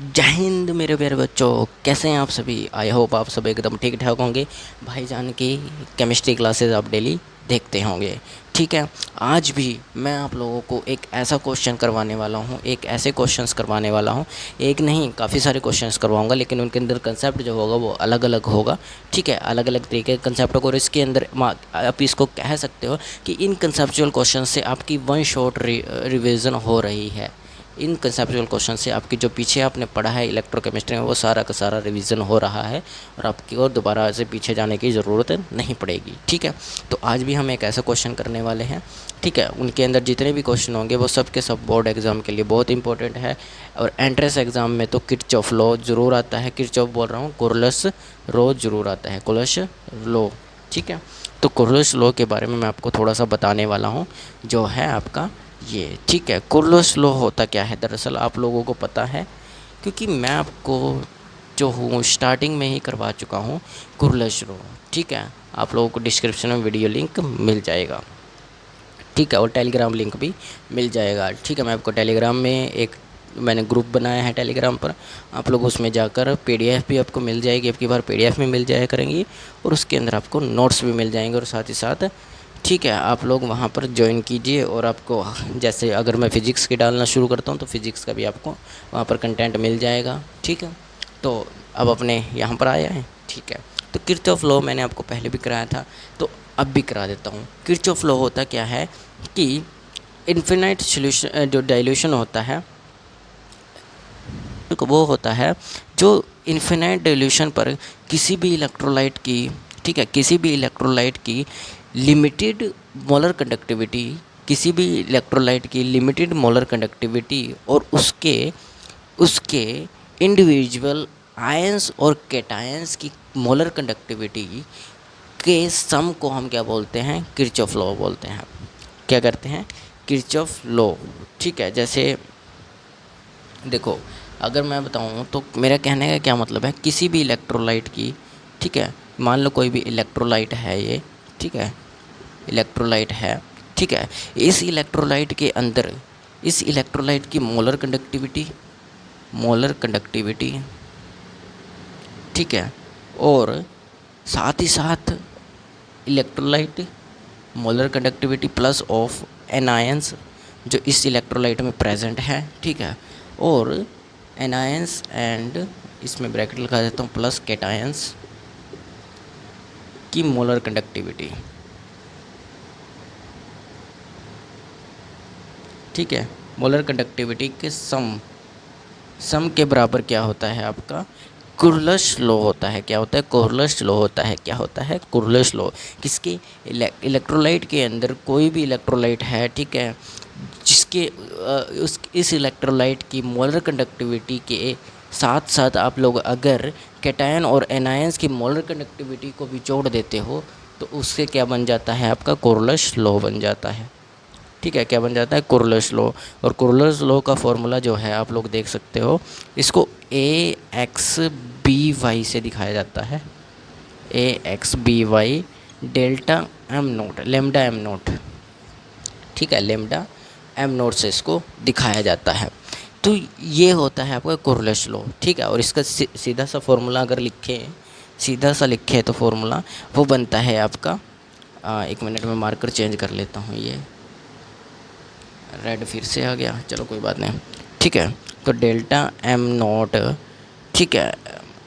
जय हिंद मेरे प्यारे बच्चों, कैसे हैं आप सभी। आई होप आप सब एकदम ठीक ठाक होंगे। भाईजान की केमिस्ट्री क्लासेस आप डेली देखते होंगे। ठीक है, आज भी मैं आप लोगों को एक ऐसा क्वेश्चन करवाने वाला हूँ, एक ऐसे क्वेश्चंस करवाने वाला हूँ। एक नहीं, काफ़ी सारे क्वेश्चंस करवाऊँगा, लेकिन उनके अंदर कंसेप्ट जो होगा वो अलग अलग होगा। ठीक है, अलग अलग तरीके के कंसेप्ट होगा और इसके अंदर आप इसको कह सकते हो कि इन कंसेप्चुअल क्वेश्चन से आपकी वन शॉट रिविज़न हो रही है। इन कंसेप्चुअल क्वेश्चन से आपकी जो पीछे आपने पढ़ा है इलेक्ट्रोकेमिस्ट्री में वो सारा का सारा रिवीजन हो रहा है और आपकी और दोबारा से पीछे जाने की ज़रूरत नहीं पड़ेगी। ठीक है, तो आज भी हम एक ऐसा क्वेश्चन करने वाले हैं। ठीक है, उनके अंदर जितने भी क्वेश्चन होंगे वो सब के सब बोर्ड एग्ज़ाम के लिए बहुत इंपॉर्टेंट है। और एंट्रेंस एग्ज़ाम में तो किरचॉफ लॉ ज़रूर आता है, किरचॉफ बोल रहा हूँ, कुरलस लॉ ज़रूर आता है, कुरलस लॉ। ठीक है, तो कुरलस लॉ के बारे में मैं आपको थोड़ा सा बताने वाला हूँ, जो है आपका ये। ठीक है, कुरलस लॉ होता क्या है, दरअसल आप लोगों को पता है क्योंकि मैं आपको जो हूँ स्टार्टिंग में ही करवा चुका हूँ कुरलस लॉ। ठीक है, आप लोगों को डिस्क्रिप्शन में वीडियो लिंक मिल जाएगा। ठीक है, और टेलीग्राम लिंक भी मिल जाएगा। ठीक है, मैं आपको टेलीग्राम में एक मैंने ग्रुप बनाया है टेलीग्राम पर, आप लोग उसमें जाकर पीडीएफ भी आपको मिल जाएगी, अब की बार पीडीएफ में मिल जाया करेंगी और उसके अंदर आपको नोट्स भी मिल जाएंगे और साथ ही साथ। ठीक है, आप लोग वहाँ पर ज्वाइन कीजिए और आपको जैसे अगर मैं फ़िज़िक्स की डालना शुरू करता हूँ तो फ़िज़िक्स का भी आपको वहाँ पर कंटेंट मिल जाएगा। ठीक है, तो अब अपने यहाँ पर आया है। ठीक है, तो किरचॉफ लॉ मैंने आपको पहले भी कराया था, तो अब भी करा देता हूँ। किरचॉफ लॉ होता क्या है कि इन्फिनाइट सोल्यूशन जो डाइल्यूशन होता है वो होता है जो इन्फिनाइट डाइल्यूशन पर किसी भी इलेक्ट्रोलाइट की, ठीक है, किसी भी इलेक्ट्रोलाइट की लिमिटेड मोलर कंडक्टिविटी, किसी भी इलेक्ट्रोलाइट की लिमिटेड मोलर कंडक्टिविटी और उसके उसके इंडिविजुअल आयंस और कैटायंस की मोलर कंडक्टिविटी के सम को हम क्या बोलते हैं, किरचॉफ लॉ बोलते हैं। क्या करते हैं, किरचॉफ लॉ। ठीक है, जैसे देखो, अगर मैं बताऊँ तो मेरा कहने का क्या मतलब है, किसी भी इलेक्ट्रोलाइट की, ठीक है, मान लो कोई भी इलेक्ट्रोलाइट है ये, ठीक है, इलेक्ट्रोलाइट है, ठीक है, इस इलेक्ट्रोलाइट के अंदर इस इलेक्ट्रोलाइट की मोलर कंडक्टिविटी, ठीक है, और साथ ही साथ electrolyte molar conductivity plus of anions जो इस इलेक्ट्रोलाइट में प्रेजेंट है। ठीक है, और एनायंस एंड इसमें ब्रैकेट लगा देता हूँ प्लस कैटायंस की मोलर कंडक्टिविटी। ठीक है, मोलर कंडक्टिविटी के सम के बराबर क्या होता है आपका, कुरलस लॉ होता है। क्या होता है, कुरलस लॉ होता है। क्या होता है, कुरलस लॉ। किसके, इलेक्ट्रोलाइट के अंदर कोई भी इलेक्ट्रोलाइट है, ठीक है, जिसके उस इस इलेक्ट्रोलाइट की मोलर कंडक्टिविटी के साथ साथ आप लोग अगर कैटायन और एनायंस की मोलर कंडक्टिविटी को भी जोड़ देते हो तो उससे क्या बन जाता है, आपका कुरलस लॉ बन जाता है। ठीक है, क्या बन जाता है, कुरलस लॉ। और कुरलस लॉ का फॉर्मूला जो है आप लोग देख सकते हो, इसको ए एक्स बी वाई से दिखाया जाता है। A X B Y delta M naught, lambda M naught. ठीक है, लेमडा एम नोट से इसको दिखाया जाता है। तो ये होता है आपका कुरलस लॉ। ठीक है, और इसका सीधा सा फॉर्मूला अगर लिखें, सीधा सा लिखे तो फॉर्मूला वो बनता है आपका, एक मिनट में मार्कर चेंज कर लेता हूँ, ये रेड फिर से आ गया, चलो कोई बात नहीं। ठीक है, तो डेल्टा एम नॉट, ठीक है,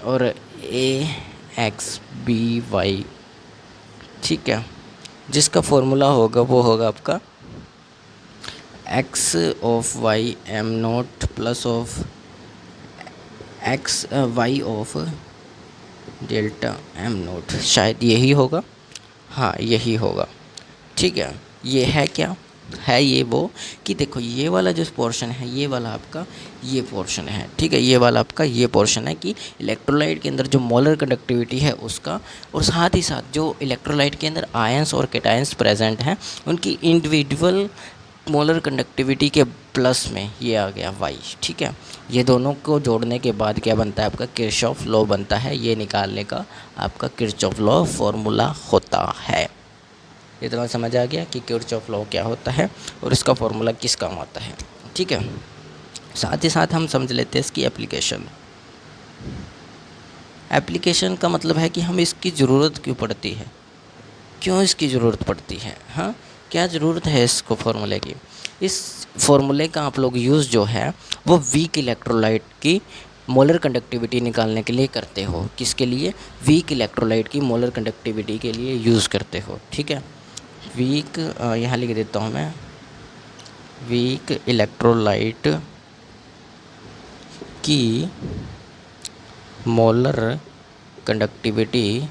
और ए एक्स बी वाई, ठीक है, जिसका फॉर्मूला होगा वो होगा आपका X of Y M naught plus of X Y of delta M naught, शायद यही होगा, हाँ यही होगा। ठीक है, ये है क्या है, ये वो कि देखो ये वाला जो पोर्शन है, ये वाला आपका ये पोर्शन है। ठीक है, ये वाला आपका ये पोर्शन है कि इलेक्ट्रोलाइट के अंदर जो मोलर कंडक्टिविटी है उसका, और साथ ही साथ जो इलेक्ट्रोलाइट के अंदर आयंस और कैटायंस प्रेजेंट हैं उनकी इंडिविजुअल मोलर कंडक्टिविटी के प्लस में ये आ गया वाई। ठीक है, ये दोनों को जोड़ने के बाद क्या बनता है, आपका किरचॉफ लॉ बनता है। ये निकालने का आपका किरचॉफ लॉ फॉर्मूला होता है। इतना समझ आ गया कि किरचॉफ लॉ क्या होता है और इसका फॉर्मूला किस काम आता है। ठीक है, साथ ही साथ हम समझ लेते हैं इसकी एप्लीकेशन। एप्लीकेशन का मतलब है कि हमें इसकी ज़रूरत क्यों पड़ती है, क्यों इसकी ज़रूरत पड़ती है, हाँ क्या ज़रूरत है इसको फार्मूले की। इस फार्मूले का आप लोग यूज़ जो है वो वीक इलेक्ट्रोलाइट की मोलर कंडक्टिविटी निकालने के लिए करते हो। किसके लिए? वीक इलेक्ट्रोलाइट की मोलर कंडक्टिविटी के लिए यूज़ करते हो। ठीक है, वीक यहाँ लिख देता हूँ मैं, वीक इलेक्ट्रोलाइट की मोलर कंडक्टिविटी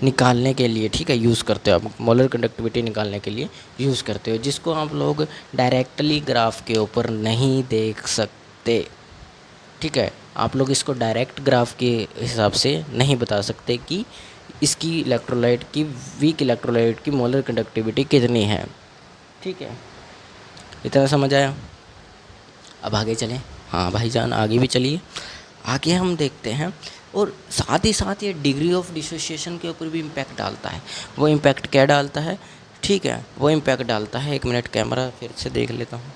निकालने के लिए, ठीक है, यूज़ करते हो आप, मोलर कंडक्टिविटी निकालने के लिए यूज़ करते हो, जिसको आप लोग डायरेक्टली ग्राफ के ऊपर नहीं देख सकते। ठीक है, आप लोग इसको डायरेक्ट ग्राफ के हिसाब से नहीं बता सकते कि इसकी इलेक्ट्रोलाइट की, वीक इलेक्ट्रोलाइट की मोलर कंडक्टिविटी कितनी है। ठीक है, इतना समझ आया? अब आगे चलें। हाँ भाईजान, आगे भी चलिए। आगे हम देखते हैं, और साथ ही साथ ये डिग्री ऑफ डिसोसिएशन के ऊपर भी इम्पैक्ट डालता है। वो इम्पैक्ट क्या डालता है? ठीक है, वो इम्पैक्ट डालता है, एक मिनट कैमरा फिर से देख लेता हूँ।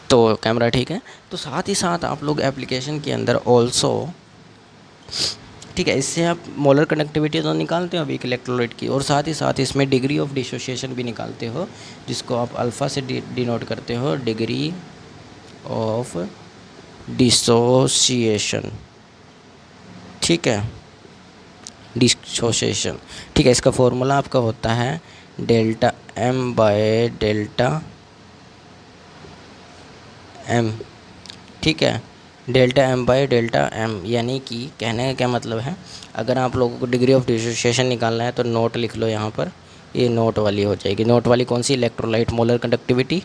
तो कैमरा ठीक है। तो साथ ही साथ आप लोग एप्लीकेशन के अंदर ऑल्सो, ठीक है, इससे आप मोलर कंडक्टिविटी तो निकालते हो वीक इलेक्ट्रोलाइट की, और साथ ही साथ इसमें डिग्री ऑफ डिसोसिएशन भी निकालते हो, जिसको आप अल्फ़ा से डिनोट करते हो, डिग्री ऑफ डिसोसिएशन। ठीक है, डिसोसिएशन। ठीक है, इसका फॉर्मूला आपका होता है delta M by delta M. ठीक है, delta M by delta M, यानी कि कहने का क्या मतलब है, अगर आप लोगों को डिग्री ऑफ डिसोसिएशन निकालना है तो नोट लिख लो यहाँ पर, ये नोट वाली हो जाएगी। नोट वाली कौन सी? इलेक्ट्रोलाइट मोलर कंडक्टिविटी,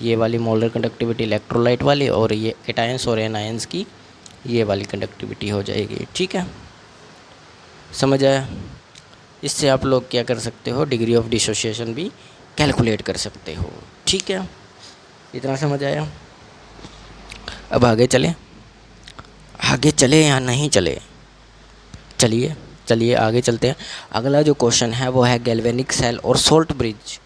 ये वाली मोलर कंडक्टिविटी इलेक्ट्रोलाइट वाली, और ये एटायंस और एनायंस की ये वाली कंडक्टिविटी हो जाएगी। ठीक है, समझ आया? इससे आप लोग क्या कर सकते हो, डिग्री ऑफ डिसोसिएशन भी कैलकुलेट कर सकते हो। ठीक है, इतना समझ आया? अब आगे चलें। आगे चले या नहीं चले? चलिए चलिए आगे चलते हैं। अगला जो क्वेश्चन है वो है गैल्वेनिक सेल और सोल्ट ब्रिज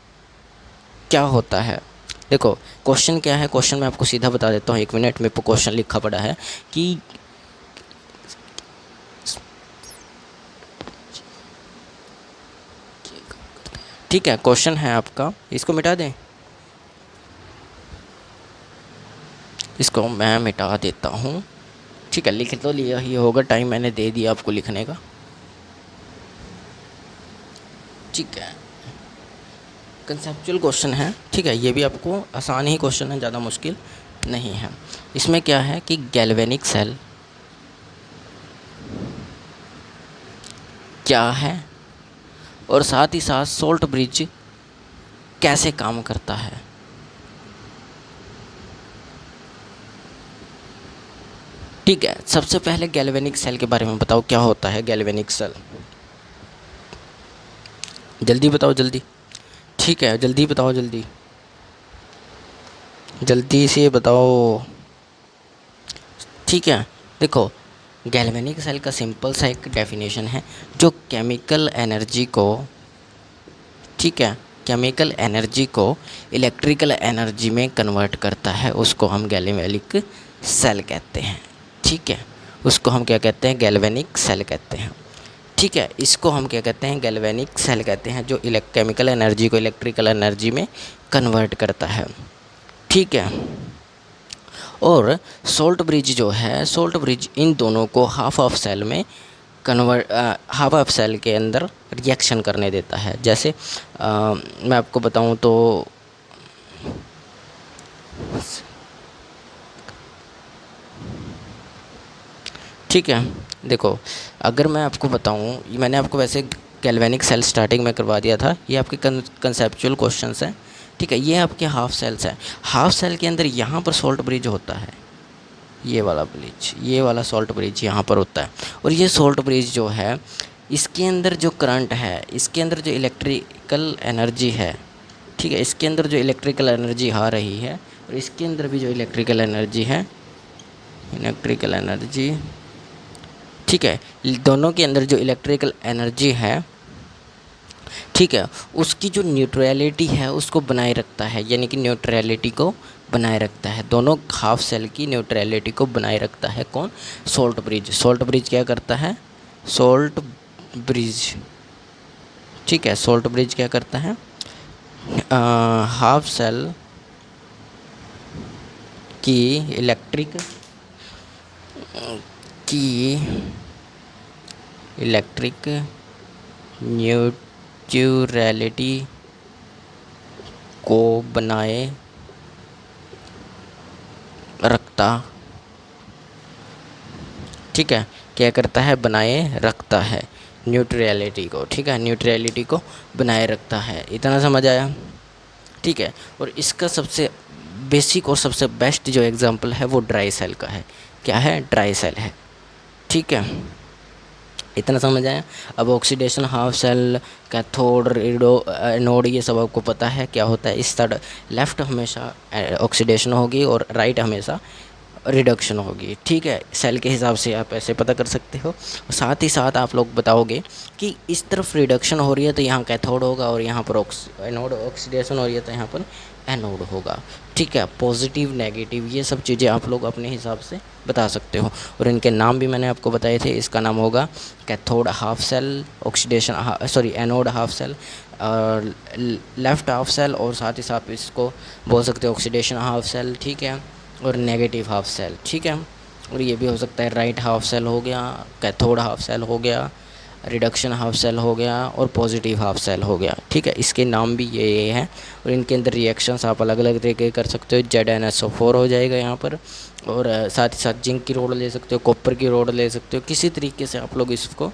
क्या होता है। देखो क्वेश्चन क्या है, क्वेश्चन मैं आपको सीधा बता देता हूँ, 1 मिनट में क्वेश्चन लिखा पड़ा है कि ठीक है, क्वेश्चन है आपका, इसको मिटा दें, इसको मैं मिटा देता हूँ। ठीक है, लिख तो लिया ही होगा, टाइम मैंने दे दिया आपको लिखने का। ठीक है, कंसेप्चुअल क्वेश्चन है। ठीक है, ये भी आपको आसान ही क्वेश्चन है, ज़्यादा मुश्किल नहीं है। इसमें क्या है कि गैल्वेनिक सेल क्या है, और साथ ही साथ सोल्ट ब्रिज कैसे काम करता है। ठीक है, सबसे पहले गैल्वेनिक सेल के बारे में बताओ, क्या होता है गैल्वेनिक सेल? जल्दी बताओ जल्दी। ठीक है, जल्दी बताओ, जल्दी जल्दी से बताओ। ठीक है, देखो गैल्वेनिक सेल का सिंपल सा एक डेफिनेशन है, जो केमिकल एनर्जी को, ठीक है, केमिकल एनर्जी को इलेक्ट्रिकल एनर्जी में कन्वर्ट करता है, उसको हम गैल्वेनिक सेल कहते हैं। ठीक है, उसको हम क्या कहते हैं? गैल्वेनिक सेल कहते हैं। ठीक है, इसको हम क्या कहते हैं? गैल्वेनिक सेल कहते हैं, जो केमिकल एनर्जी को इलेक्ट्रिकल एनर्जी में कन्वर्ट करता है। ठीक है, और सोल्ट ब्रिज जो है, सोल्ट ब्रिज इन दोनों को हाफ ऑफ सेल में हाफ ऑफ सेल के अंदर रिएक्शन करने देता है। जैसे मैं आपको बताऊं तो ठीक है, देखो अगर मैं आपको बताऊं, मैंने आपको वैसे गैल्वेनिक सेल स्टार्टिंग में करवा दिया था, ये आपके कंसेप्चुअल क्वेश्चंस हैं। ठीक है, ये आपके हाफ सेल्स हैं। हाफ सेल के अंदर यहाँ पर सोल्ट ब्रिज होता है, ये वाला ब्रिज, ये वाला सोल्ट ब्रिज यहाँ पर होता है। और ये सोल्ट ब्रिज जो है, इसके अंदर जो करंट है, इसके अंदर जो इलेक्ट्रिकल एनर्जी है, ठीक है, इसके अंदर जो इलेक्ट्रिकल एनर्जी आ रही है, और इसके अंदर भी जो इलेक्ट्रिकल एनर्जी है, इलेक्ट्रिकल एनर्जी, ठीक है, दोनों के अंदर जो इलेक्ट्रिकल एनर्जी है ठीक है, उसकी जो न्यूट्रलिटी है उसको बनाए रखता है, यानी कि न्यूट्रलिटी को बनाए रखता है, दोनों हाफ सेल की न्यूट्रलिटी को बनाए रखता है कौन? Salt bridge. सोल्ट ब्रिज क्या करता है? सोल्ट ब्रिज, ठीक है, सोल्ट ब्रिज क्या करता है? हाफ सेल की इलेक्ट्रिक न्यूट्रलिटी को बनाए रखता, ठीक है, क्या करता है? बनाए रखता है न्यूट्रलिटी को, ठीक है, न्यूट्रलिटी को बनाए रखता है। इतना समझ आया? ठीक है, और इसका सबसे बेसिक और सबसे बेस्ट जो एग्जांपल है वो ड्राई सेल का है। क्या है? ड्राई सेल है, ठीक है, इतना समझ आया। अब oxidation, half cell, cathode, anode, ये सब आपको पता है क्या होता है। इस तरह लेफ़्ट हमेशा ऑक्सीडेशन होगी और राइट हमेशा रिडक्शन होगी, ठीक है, सेल के हिसाब से आप ऐसे पता कर सकते हो। और साथ ही साथ आप लोग बताओगे कि इस तरफ रिडक्शन हो रही है तो यहाँ कैथोड होगा, और यहाँ पर एनोड, ऑक्सीडेशन हो रही है तो यहाँ पर एनोड होगा, ठीक है। पॉजिटिव, नेगेटिव, ये सब चीज़ें आप लोग अपने हिसाब से बता सकते हो, और इनके नाम भी मैंने आपको बताए थे। इसका नाम होगा cathode half cell, oxidation anode half cell, और लेफ़्ट हाफ सेल, और साथ ही साथ इसको बोल सकते हो ऑक्सीडेशन हाफ सेल, ठीक है, और नेगेटिव हाफ सेल, ठीक है। और ये भी हो सकता है राइट हाफ सेल हो गया, कैथोड हाफ सेल हो गया, रिडक्शन हाफ सेल हो गया, और पॉजिटिव हाफ सेल हो गया, ठीक है। इसके नाम भी ये हैं, और इनके अंदर रिएक्शंस आप अलग अलग तरीके कर सकते हो। ZnSO4 हो जाएगा यहाँ पर, और साथ ही साथ जिंक की रोड ले सकते हो, कॉपर की रोड ले सकते हो, किसी तरीके से आप लोग इसको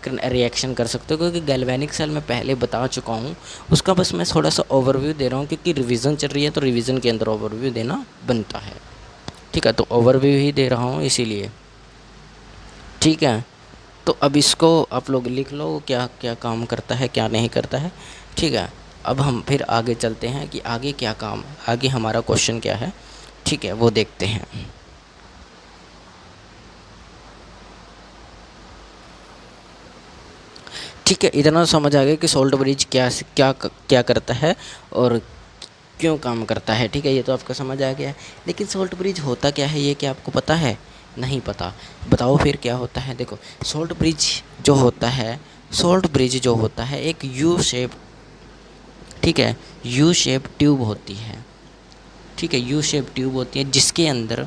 रिएक्शन कर सकते हो, क्योंकि गैल्वेनिक सेल मैं पहले बता चुका हूँ। उसका बस मैं थोड़ा सा ओवरव्यू दे रहा हूँ, क्योंकि रिवीजन चल रही है तो रिवीजन के अंदर ओवरव्यू देना बनता है, ठीक है, तो ओवरव्यू ही दे रहा हूँ इसीलिए, ठीक है। तो अब इसको आप लोग लिख लो, क्या क्या काम करता है, क्या नहीं करता है, ठीक है। अब हम फिर आगे चलते हैं कि आगे क्या काम, आगे हमारा क्वेश्चन क्या है, ठीक है, वो देखते हैं। ठीक है, इतना समझ आ गया कि सोल्ट ब्रिज क्या क्या क्या करता है और क्यों काम करता है, ठीक है, ये तो आपका समझ आ गया है। लेकिन सोल्ट ब्रिज होता क्या है, ये क्या आपको पता है? नहीं पता? बताओ फिर क्या होता है। देखो, सोल्ट ब्रिज जो होता है, सोल्ट ब्रिज जो होता है एक यू शेप, ठीक है, यू शेप ट्यूब होती है, ठीक है, यू शेप ट्यूब होती है जिसके अंदर,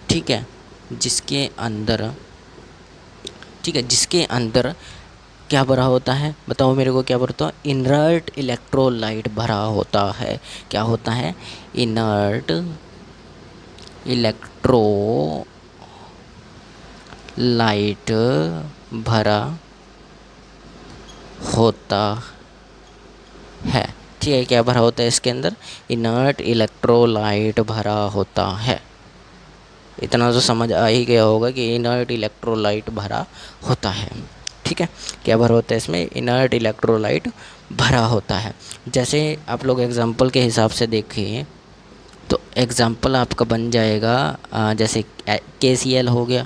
ठीक है, जिसके अंदर, ठीक है, जिसके अंदर क्या भरा होता है? बताओ मेरे को, क्या भरता है? इनर्ट इलेक्ट्रोलाइट भरा होता है। क्या होता है? इनर्ट इलेक्ट्रोलाइट भरा होता है, ठीक है। क्या भरा होता है इसके अंदर? इनर्ट इलेक्ट्रोलाइट भरा होता है। इतना तो समझ आ ही गया होगा कि इनर्ट इलेक्ट्रोलाइट भरा होता है, ठीक है। क्या भरा होता है इसमें? इनर्ट इलेक्ट्रोलाइट भरा होता है। जैसे आप लोग एग्जांपल के हिसाब से देखिए, तो एग्जांपल आपका बन जाएगा जैसे KCl हो गया,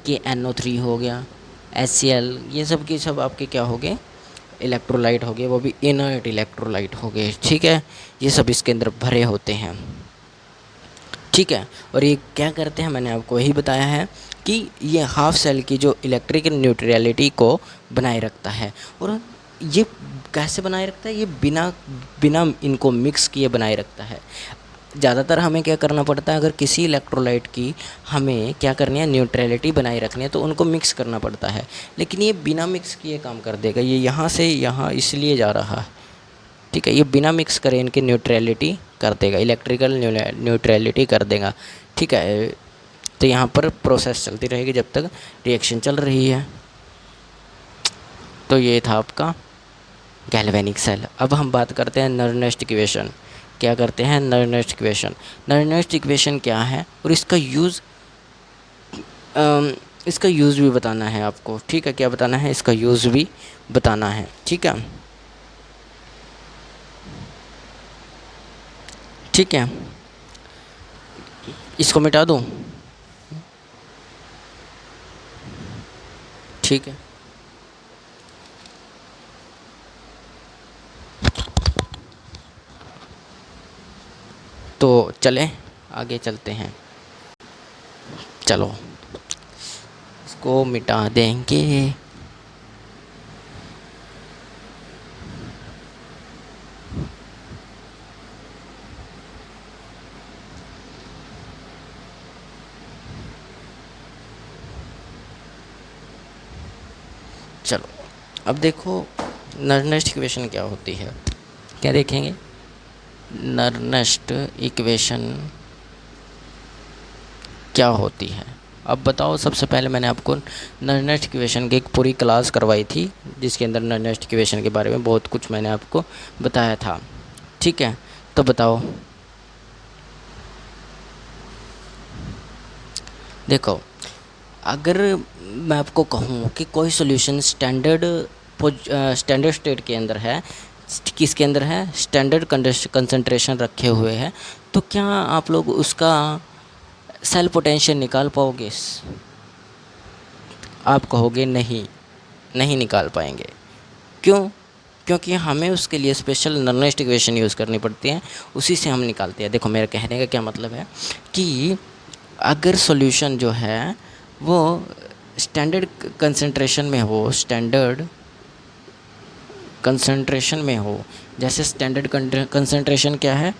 KNO3 हो गया, HCl, ये सब के सब आपके क्या हो गए? इलेक्ट्रोलाइट हो गए, वो भी इनर्ट इलेक्ट्रोलाइट हो गए, ठीक है। ये सब इसके अंदर भरे होते हैं, ठीक है। और ये क्या करते हैं, मैंने आपको यही बताया है कि ये हाफ सेल की जो इलेक्ट्रिकल न्यूट्रलिटी को बनाए रखता है। और ये कैसे बनाए रखता है? ये बिना बिना इनको मिक्स किए बनाए रखता है। ज़्यादातर हमें क्या करना पड़ता है, अगर किसी इलेक्ट्रोलाइट की हमें क्या करनी है, न्यूट्रलिटी बनाए रखनी है, तो उनको मिक्स करना पड़ता है। लेकिन ये बिना मिक्स किए काम कर देगा। ये यहाँ से यहाँ इसलिए जा रहा है, ठीक है, ये बिना मिक्स करे इनकी न्यूट्रलिटी कर देगा, इलेक्ट्रिकल न्यूट्रलिटी कर देगा, ठीक है। तो यहाँ पर प्रोसेस चलती रहेगी जब तक रिएक्शन चल रही है। तो ये था आपका गैल्वेनिक सेल। अब हम बात करते हैं नर्नेस्ट इक्वेशन। क्या करते हैं? नर्नेस्ट इक्वेशन। नर्नेस्ट इक्वेशन क्या है और इसका यूज़ भी बताना है आपको, ठीक है। क्या बताना है? इसका यूज़ भी बताना है, ठीक है, ठीक है। इसको मिटा दूँ? ठीक है, तो चलें आगे चलते हैं। चलो इसको मिटा देंगे। चलो अब देखो नर्नेस्ट इक्वेशन क्या होती है, क्या देखेंगे। नर्नेस्ट इक्वेशन क्या होती है, अब बताओ। सबसे पहले मैंने आपको नर्नेस्ट इक्वेशन की एक पूरी क्लास करवाई थी, जिसके अंदर नर्नेस्ट इक्वेशन के बारे में बहुत कुछ मैंने आपको बताया था, ठीक है। तो बताओ, देखो अगर मैं आपको कहूँ कि कोई सॉल्यूशन स्टैंडर्ड स्टेट के अंदर है, किसके अंदर है, स्टैंडर्ड कंसंट्रेशन रखे हुए हैं, तो क्या आप लोग उसका सेल पोटेंशियल निकाल पाओगे? आप कहोगे नहीं, नहीं निकाल पाएंगे। क्यों? क्योंकि हमें उसके लिए स्पेशल नर्नेस्ट इक्वेशन यूज़ करनी पड़ती है, उसी से हम निकालते हैं। देखो मेरे कहने का क्या मतलब है कि अगर सॉल्यूशन जो है वो स्टैंडर्ड कंसंट्रेशन में हो, स्टैंडर्ड कंसंट्रेशन में हो, जैसे स्टैंडर्ड कंसंट्रेशन क्या है,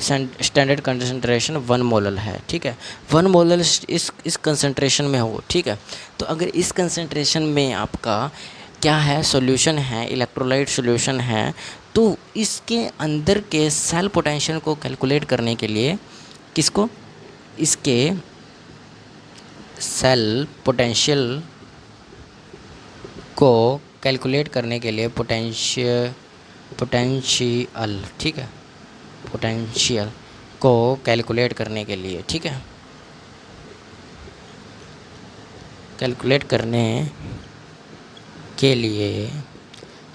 स्टैंडर्ड कंसंट्रेशन 1 मोलल है, ठीक है। 1 मोलल इस कंसंट्रेशन में हो, ठीक है। तो अगर इस कंसंट्रेशन में आपका क्या है, सॉल्यूशन है, इलेक्ट्रोलाइट सॉल्यूशन है, तो इसके अंदर के सेल पोटेंशियल को कैलकुलेट करने के लिए, किसको, इसके सेल पोटेंशियल को कैलकुलेट करने के लिए पोटेंशियल, ठीक है, पोटेंशियल को कैलकुलेट करने के लिए, ठीक है, कैलकुलेट करने के लिए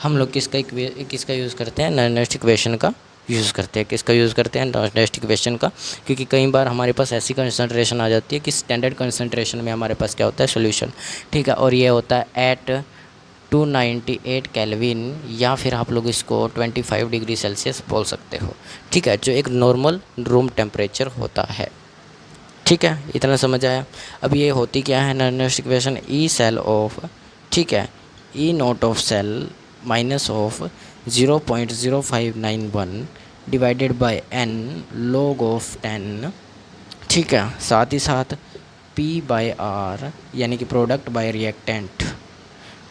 हम लोग किसका यूज़ करते हैं, नर्नेस्ट इक्वेशन का यूज़ करते हैं। किसका यूज़ करते हैं, नर्नेस्ट इक्वेशन का। क्योंकि कई बार हमारे पास ऐसी कंसंट्रेशन आ जाती है कि स्टैंडर्ड कंसंट्रेशन में हमारे पास क्या होता है, सॉल्यूशन, ठीक है, और ये होता है एट 298 केल्विन, या फिर आप लोग इसको 25 डिग्री सेल्सियस बोल सकते हो, ठीक है, जो एक नॉर्मल रूम टेम्परेचर होता है, ठीक है। इतना समझ आया। अब ये होती क्या है Nernst equation, E cell of, ठीक है, E naught of cell minus of 0.0591 divided by N log of 10, ठीक है, साथ ही साथ पी बाय आर यानी कि प्रोडक्ट बाय रिएक्टेंट,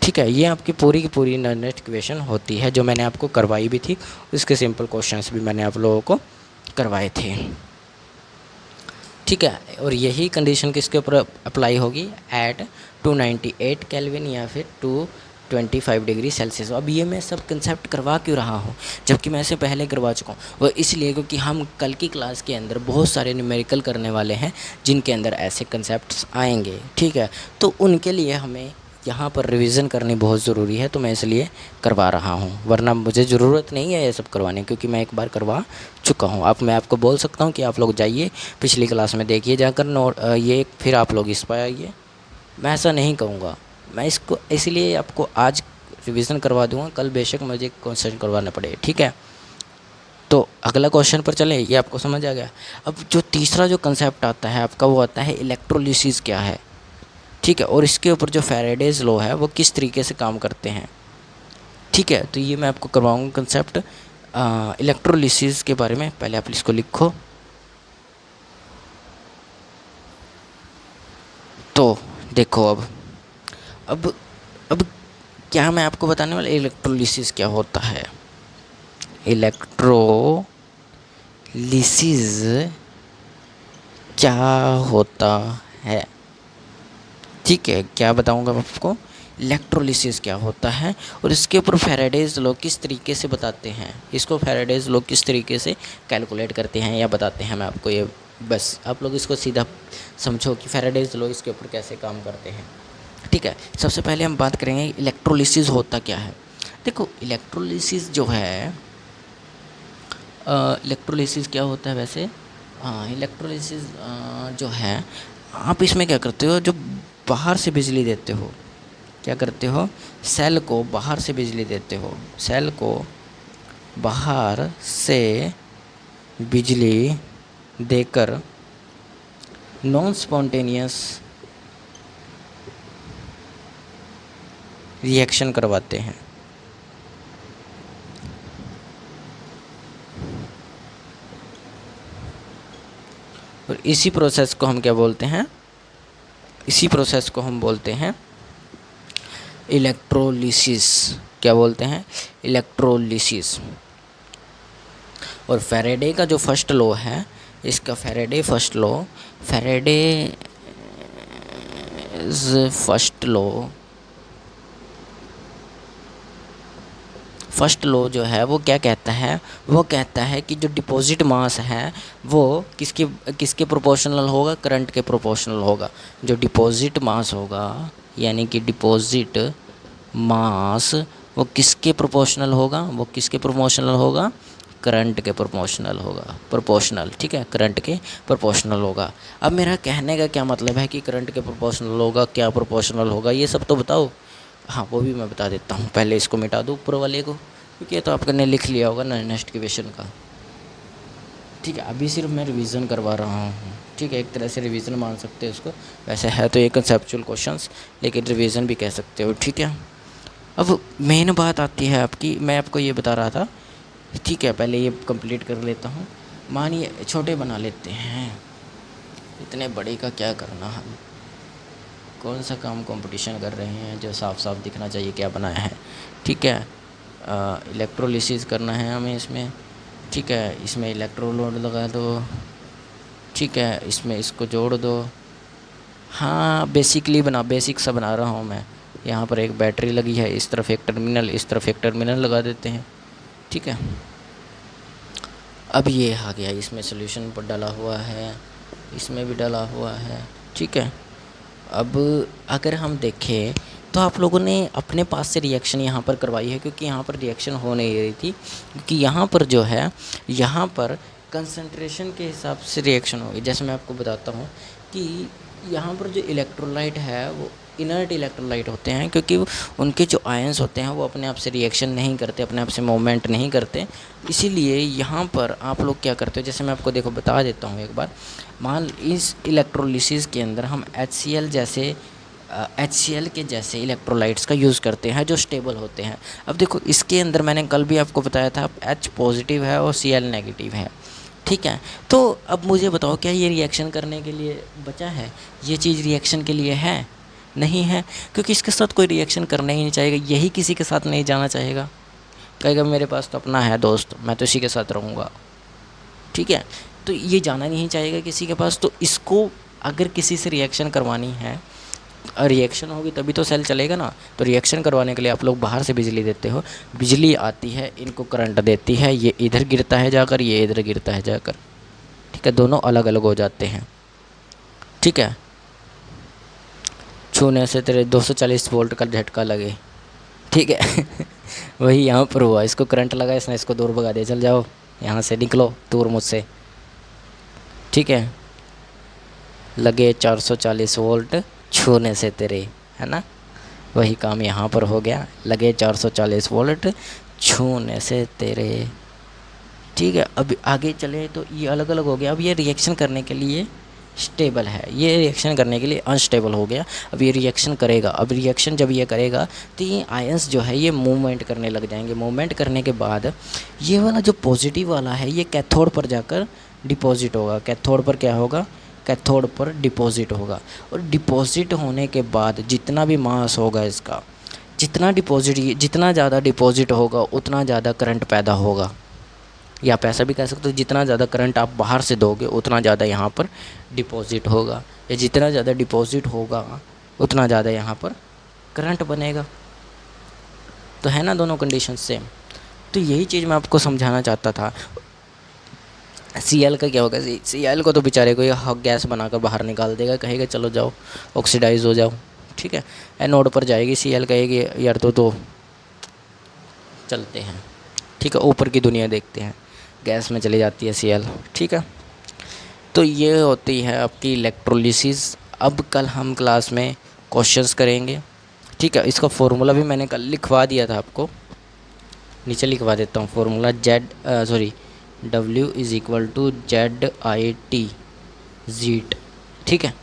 ठीक है। ये आपकी पूरी की पूरी नर्नेस्ट इक्वेशन होती है, जो मैंने आपको करवाई भी थी, उसके सिंपल क्वेश्चंस भी मैंने आप लोगों को करवाए थे, ठीक है। और यही कंडीशन किसके ऊपर अप्लाई होगी, एट 298 केल्विन या फिर 225 डिग्री सेल्सियस। अब ये मैं सब कंसेप्ट करवा क्यों रहा हूँ, जबकि मैं इसे पहले करवा चुका हूँ, वो इसलिए क्योंकि हम कल की क्लास के अंदर बहुत सारे न्यूमेरिकल करने वाले हैं, जिनके अंदर ऐसे कंसेप्ट्स आएंगे, ठीक है। तो उनके लिए हमें यहाँ पर रिवीजन करनी बहुत ज़रूरी है, तो मैं इसलिए करवा रहा हूँ, वरना मुझे ज़रूरत नहीं है ये सब करवाने, क्योंकि मैं एक बार करवा चुका हूँ। अब मैं आपको बोल सकता हूँ कि आप लोग जाइए पिछली क्लास में देखिए जाकर नोट ये, फिर आप लोग इस पर आइए। मैं ऐसा नहीं कहूँगा, मैं इसको इसलिए आपको आज रिवीजन करवा दूँगा, कल बेशक मुझे क्वेश्चन करवाना पड़े, ठीक है। तो अगला क्वेश्चन पर चलें, ये आपको समझ आ गया। अब जो तीसरा जो कंसेप्ट आता है आपका, वो आता है इलेक्ट्रोलिसिस क्या है, ठीक है, और इसके ऊपर जो फैराडेज लॉ है वो किस तरीके से काम करते हैं, ठीक है। तो ये मैं आपको करवाऊँगा कंसेप्ट इलेक्ट्रोलिसिस के बारे में। पहले आप इसको लिखो। तो देखो अब क्या मैं आपको बताने वाला, इलेक्ट्रोलिसिस क्या होता है। इलेक्ट्रोलिसिस क्या होता है, ठीक है, क्या बताऊंगा आपको, इलेक्ट्रोलिसिस क्या होता है, और इसके ऊपर फैराडेज लॉ किस तरीके से बताते हैं, इसको फैराडेज लॉ किस तरीके से कैलकुलेट करते हैं या बताते हैं, मैं आपको ये बस आप लोग इसको सीधा समझो कि फैराडेज लॉ इसके ऊपर कैसे काम करते हैं, ठीक है। सबसे पहले हम बात करेंगे इलेक्ट्रोलिसिस होता क्या है। देखो इलेक्ट्रोलिसिस जो है, इलेक्ट्रोलिसिस क्या होता है वैसे, इलेक्ट्रोलिसिस जो है, आप इसमें क्या करते हो, जो बाहर से बिजली देते हो, क्या करते हो, सेल को बाहर से बिजली देते हो, सेल को बाहर से बिजली देकर नॉन स्पॉन्टेनियस रिएक्शन करवाते हैं। और इसी प्रोसेस को हम क्या बोलते हैं, इसी प्रोसेस को हम बोलते हैं इलेक्ट्रोलिसिस। क्या बोलते हैं, इलेक्ट्रोलिसिस। और फैराडे का जो फर्स्ट लॉ है, इसका Faraday first law, Faraday first law जो है वो क्या कहता है, वो कहता है कि जो डिपॉजिट मास है वो किसके किसके प्रोपोर्शनल होगा, करंट के प्रोपोर्शनल होगा। जो डिपॉजिट मास होगा, यानी कि डिपॉजिट मास वो किसके प्रोपोर्शनल होगा, वो किसके प्रोपोर्शनल होगा, करंट के प्रोपोर्शनल होगा, प्रोपोर्शनल। ठीक है, करंट के प्रोपोर्शनल होगा। अब मेरा कहने का क्या मतलब है कि करंट के प्रोपोर्शनल होगा, क्या प्रोपोर्शनल होगा, ये सब तो बताओ। हाँ, वो भी मैं बता देता हूँ। पहले इसको मिटा दो ऊपर वाले को, क्योंकि ये तो आपने लिख लिया होगा ना नेक्स्ट क्वेश्चन का। ठीक है, अभी सिर्फ मैं रिवीजन करवा रहा हूँ। ठीक है, एक तरह से रिवीजन मान सकते हैं उसको। वैसे है तो ये कंसेप्चुअल क्वेश्चंस, लेकिन रिवीजन भी कह सकते हो। ठीक है, अब मेन बात आती है आपकी, मैं आपको ये बता रहा था। ठीक है, पहले ये कंप्लीट कर लेता हूँ। मानिए छोटे बना लेते हैं, इतने बड़े का क्या करना, हम कौन सा काम कंपटीशन कर रहे हैं जो साफ साफ दिखना चाहिए क्या बनाया है। ठीक है, इलेक्ट्रोलिसिस करना है हमें इसमें। ठीक है, इसमें इलेक्ट्रोलोड लगा दो। ठीक है, इसमें इसको जोड़ दो। हाँ, बेसिक सा बना रहा हूँ मैं। यहाँ पर एक बैटरी लगी है, इस तरफ एक टर्मिनल, इस तरफ एक टर्मिनल लगा देते हैं। ठीक है, अब ये आ गया, इसमें सॉल्यूशन पर डाला हुआ है, इसमें भी डाला हुआ है। ठीक है, अब अगर हम देखें तो आप लोगों ने अपने पास से रिएक्शन यहाँ पर करवाई है, क्योंकि यहाँ पर रिएक्शन हो नहीं रही थी, क्योंकि यहाँ पर जो है, यहाँ पर कंसंट्रेशन के हिसाब से रिएक्शन होगी। जैसे मैं आपको बताता हूँ कि यहाँ पर जो इलेक्ट्रोलाइट है वो इनर्ट इलेक्ट्रोलाइट होते हैं, क्योंकि उनके जो आयंस होते हैं वो अपने आप से रिएक्शन नहीं करते, अपने आप से मूवमेंट नहीं करते। इसीलिए यहाँ पर आप लोग क्या करते हो, जैसे मैं आपको देखो बता देता हूँ एक बार। मान इस इलेक्ट्रोलिसिस के अंदर हम HCl के जैसे इलेक्ट्रोलाइट्स का यूज़ करते हैं जो स्टेबल होते हैं। अब देखो, इसके अंदर मैंने कल भी आपको बताया था H पॉजिटिव है और Cl नेगेटिव है। ठीक है, तो अब मुझे बताओ, क्या ये रिएक्शन करने के लिए बचा है, ये चीज़ रिएक्शन के लिए है? नहीं है, क्योंकि इसके साथ कोई रिएक्शन करना ही नहीं चाहेगा, यही किसी के साथ नहीं जाना चाहेगा। कहेगा मेरे पास तो अपना है दोस्त, मैं तो इसी के साथ रहूँगा। ठीक है, तो ये जाना नहीं चाहेगा किसी के पास। तो इसको अगर किसी से रिएक्शन करवानी है, रिएक्शन होगी तभी तो सेल चलेगा ना। तो रिएक्शन करवाने के लिए आप लोग बाहर से बिजली देते हो, बिजली आती है, इनको करंट देती है, ये इधर गिरता है जाकर, ये इधर गिरता है जाकर। ठीक है, दोनों अलग अलग हो जाते हैं। ठीक है, छूने से तेरे 240 वोल्ट का झटका लगे। ठीक है वही यहाँ पर हुआ, इसको करंट लगा, इसने इसको दूर भगा दिया, चल जाओ यहाँ से, निकलो दूर मुझसे। ठीक है, लगे 440 वोल्ट छूने से तेरे, है ना, वही काम यहाँ पर हो गया, लगे 440 वोल्ट छूने से तेरे। ठीक है, अब आगे चले तो ये अलग अलग हो गया। अब ये रिएक्शन करने के लिए स्टेबल है, ये रिएक्शन करने के लिए अनस्टेबल हो गया। अब ये रिएक्शन करेगा, अब रिएक्शन जब ये करेगा तो ये आयंस जो है ये मूवमेंट करने लग जाएंगे। मूवमेंट करने के बाद ये वाला जो पॉजिटिव वाला है ये कैथोड पर जाकर डिपॉजिट होगा। कैथोड पर क्या होगा, कैथोड पर डिपॉजिट होगा। और डिपॉजिट होने के बाद जितना भी मास होगा इसका, जितना ज़्यादा डिपॉजिट होगा उतना ज़्यादा करंट पैदा होगा। या आप ऐसा भी कह सकते हो, जितना ज़्यादा करंट आप बाहर से दोगे उतना ज़्यादा यहाँ पर डिपॉजिट होगा, या जितना ज़्यादा डिपॉजिट होगा उतना ज़्यादा यहाँ पर करंट बनेगा। तो है ना दोनों कंडीशन सेम। तो यही चीज़ मैं आपको समझाना चाहता था। Cl का क्या होगा, Cl को तो बेचारे को ये गैस बनाकर बाहर निकाल देगा, कहेगा चलो जाओ ऑक्सीडाइज हो जाओ। ठीक है, एनोड पर जाएगी, Cl कहेगी यार तो चलते हैं। ठीक है, ऊपर की दुनिया देखते हैं, गैस में चली जाती है Cl। ठीक है, तो ये होती है आपकी इलेक्ट्रोलिसिस। अब कल हम क्लास में क्वेश्चंस करेंगे। ठीक है, इसका फॉर्मूला भी मैंने कल लिखवा दिया था आपको, नीचे लिखवा देता हूँ। Formula W is equal to ZIT, ZIT, ठीक है।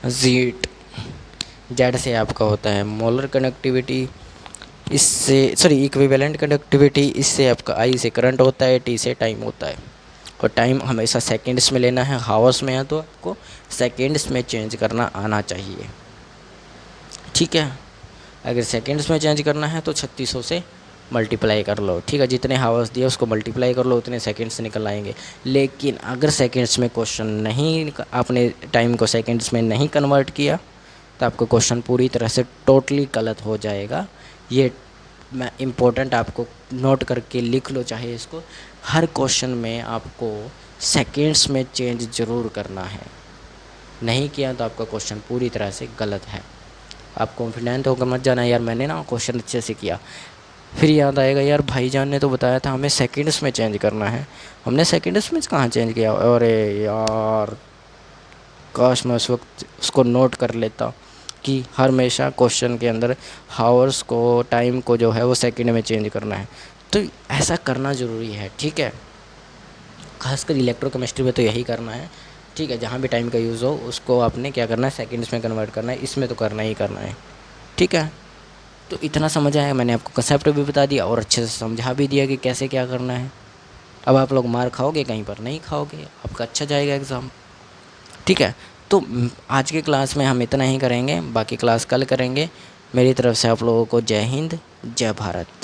जीट, जेड से आपका होता है मोलर कंडक्टिविटी, इससे सॉरी इक्विवेलेंट कंडक्टिविटी, इससे आपका आई से करंट होता है, टी से टाइम होता है। और टाइम हमेशा सेकेंड्स में लेना है, हावर्स में है तो आपको सेकेंड्स में चेंज करना आना चाहिए, ठीक है। अगर सेकेंड्स में चेंज करना है तो 3600 से मल्टीप्लाई कर लो, ठीक है। जितने हावर्स दिए उसको मल्टीप्लाई कर लो, उतने सेकेंड्स निकल आएंगे। लेकिन अगर सेकेंड्स में क्वेश्चन नहीं, आपने टाइम को सेकेंड्स में नहीं कन्वर्ट किया तो आपका क्वेश्चन पूरी तरह से टोटली गलत हो जाएगा। ये मैं इम्पोर्टेंट आपको नोट करके लिख लो, चाहे इसको। हर क्वेश्चन में आपको सेकेंड्स में चेंज ज़रूर करना है, नहीं किया तो आपका क्वेश्चन पूरी तरह से गलत है। आप कॉन्फिडेंट होकर मत जाना यार मैंने ना क्वेश्चन अच्छे से किया, फिर याद आएगा यार भाईजान ने तो बताया था हमें सेकेंड्स में चेंज करना है, हमने सेकेंड्स में कहाँ चेंज किया। अरे यार काश मैं उस वक्त उसको नोट कर लेता कि हर हमेशा क्वेश्चन के अंदर हावर्स को, टाइम को जो है वो सेकंड में चेंज करना है। तो ऐसा करना ज़रूरी है, ठीक है। खासकर इलेक्ट्रोकेमिस्ट्री में तो यही करना है, ठीक है। जहाँ भी टाइम का यूज़ हो उसको आपने क्या करना है, सेकंड्स में कन्वर्ट करना है, इसमें तो करना ही करना है, ठीक है। तो इतना समझ आया, मैंने आपको कंसेप्ट भी बता दिया और अच्छे से समझा भी दिया कि कैसे क्या करना है। अब आप लोग मार खाओगे, कहीं पर नहीं खाओगे, आपका अच्छा जाएगा एग्ज़ाम, ठीक है। तो आज के क्लास में हम इतना ही करेंगे, बाकी क्लास कल करेंगे। मेरी तरफ से आप लोगों को जय हिंद, जय भारत।